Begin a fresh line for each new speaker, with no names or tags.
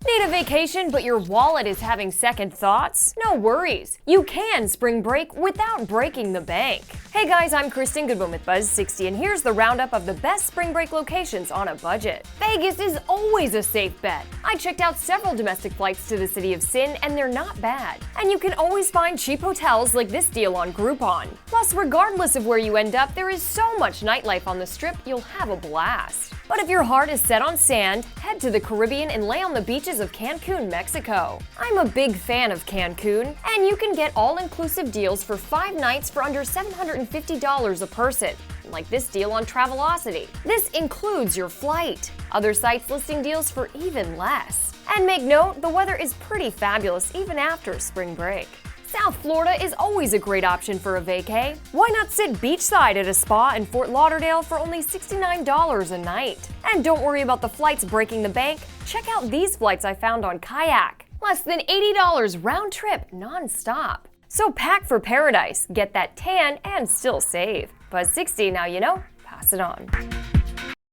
Need a vacation but your wallet is having second thoughts? No worries. You can spring break without breaking the bank. Hey guys, I'm Krystin Goodwin with Buzz60 and here's the roundup of the best spring break locations on a budget. Vegas is always a safe bet. I checked out several domestic flights to the city of Sin and they're not bad. And you can always find cheap hotels like this deal on Groupon. Plus, regardless of where you end up, there is so much nightlife on the strip, you'll have a blast. But if your heart is set on sand, head to the Caribbean and lay on the beaches of Cancun, Mexico. I'm a big fan of Cancun, and you can get all-inclusive deals for 5 nights for under $750 a person, like this deal on Travelocity. This includes your flight. Other sites listing deals for even less. And make note, the weather is pretty fabulous even after spring break. South Florida is always a great option for a vacay. Why not sit beachside at a spa in Fort Lauderdale for only $69 a night? And don't worry about the flights breaking the bank. Check out these flights I found on Kayak. Less than $80 round trip non-stop. So pack for paradise, get that tan and still save. Buzz60, now you know, pass it on.